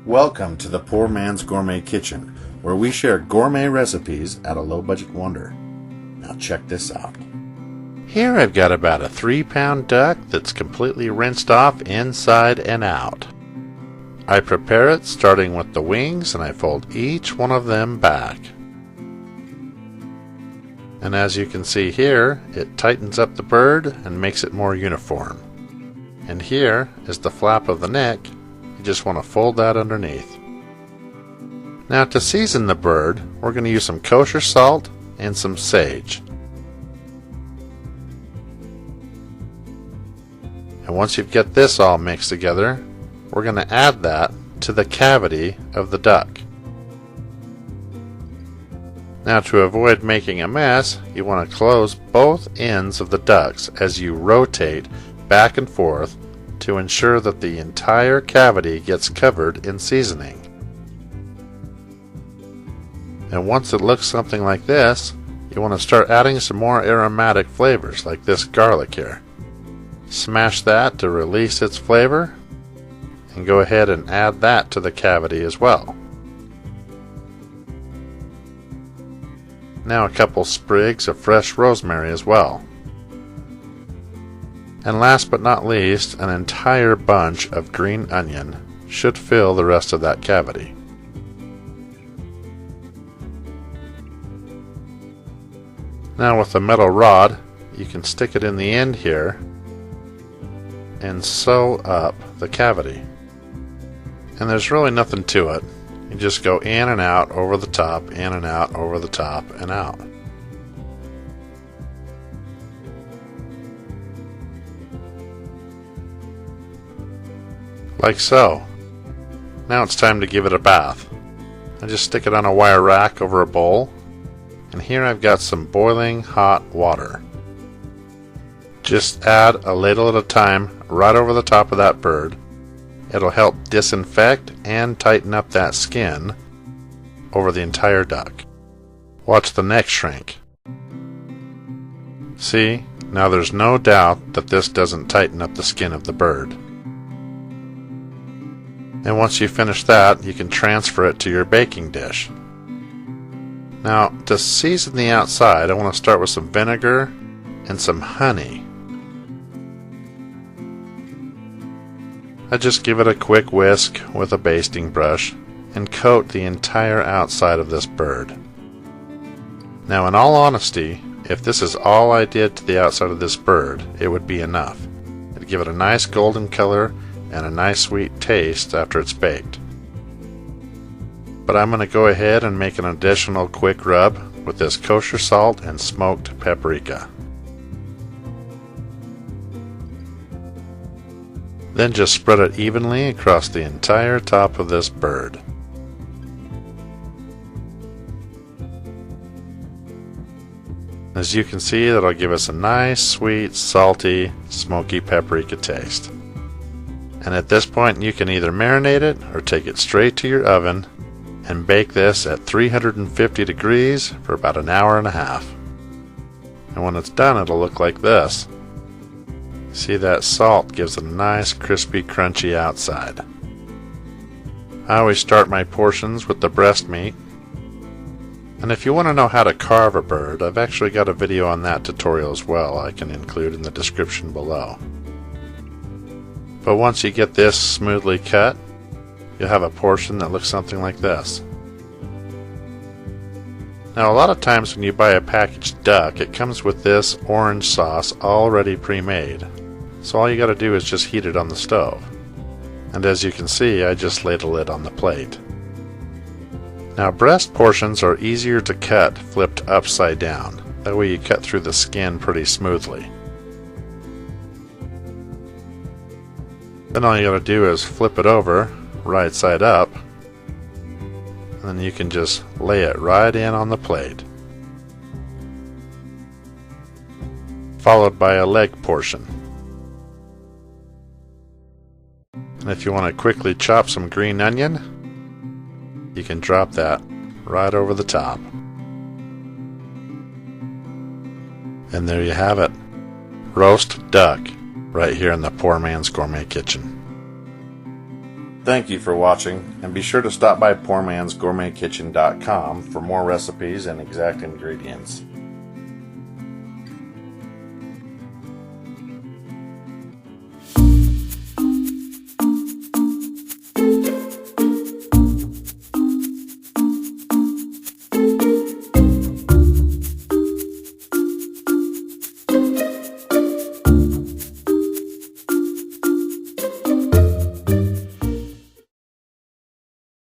Welcome to the Poor Man's Gourmet Kitchen, where we share gourmet recipes at a low-budget wonder. Now check this out. Here I've got about a 3-pound duck that's completely rinsed off inside and out. I prepare it starting with the wings, and I fold each one of them back. And as you can see here, it tightens up the bird and makes it more uniform. And here is the flap of the neck. You just want to fold that underneath. Now to season the bird, we're going to use some kosher salt and some sage. And once you've got this all mixed together, we're going to add that to the cavity of the duck. Now to avoid making a mess, you want to close both ends of the ducks as you rotate back and forth to ensure that the entire cavity gets covered in seasoning. And once it looks something like this, you want to start adding some more aromatic flavors like this garlic here. Smash that to release its flavor, and go ahead and add that to the cavity as well. Now a couple sprigs of fresh rosemary as well. And last but not least, an entire bunch of green onion should fill the rest of that cavity. Now with a metal rod, you can stick it in the end here and sew up the cavity. And there's really nothing to it. You just go in and out over the top, in and out over the top and out. Like so. Now it's time to give it a bath. I just stick it on a wire rack over a bowl, and here I've got some boiling hot water. Just add a ladle at a time right over the top of that bird. It'll help disinfect and tighten up that skin over the entire duck. Watch the neck shrink. See, now there's no doubt that this doesn't tighten up the skin of the bird. And once you finish that, you can transfer it to your baking dish. Now, to season the outside, I want to start with some vinegar and some honey. I just give it a quick whisk with a basting brush and coat the entire outside of this bird. Now, in all honesty, if this is all I did to the outside of this bird, it would be enough. It'd give it a nice golden color and a nice sweet taste after it's baked. But I'm going to go ahead and make an additional quick rub with this kosher salt and smoked paprika. Then just spread it evenly across the entire top of this bird. As you can see, that'll give us a nice, sweet, salty, smoky paprika taste. And at this point, you can either marinate it or take it straight to your oven and bake this at 350 degrees for about an hour and a half. And when it's done, it'll look like this. See, that salt gives it a nice, crispy, crunchy outside. I always start my portions with the breast meat. And if you want to know how to carve a bird, I've actually got a video on that tutorial as well I can include in the description below. But once you get this smoothly cut, you'll have a portion that looks something like this. Now, a lot of times when you buy a packaged duck, it comes with this orange sauce already pre-made. So all you got to do is just heat it on the stove. And as you can see, I just ladle it on the plate. Now, breast portions are easier to cut flipped upside down. That way you cut through the skin pretty smoothly. Then all you got to do is flip it over, right side up, and then you can just lay it right in on the plate. Followed by a leg portion. And if you want to quickly chop some green onion, you can drop that right over the top. And there you have it. Roast duck, right here in the Poor Man's Gourmet Kitchen. Thank you for watching, and be sure to stop by PoorMansGourmetKitchen.com for more recipes and exact ingredients.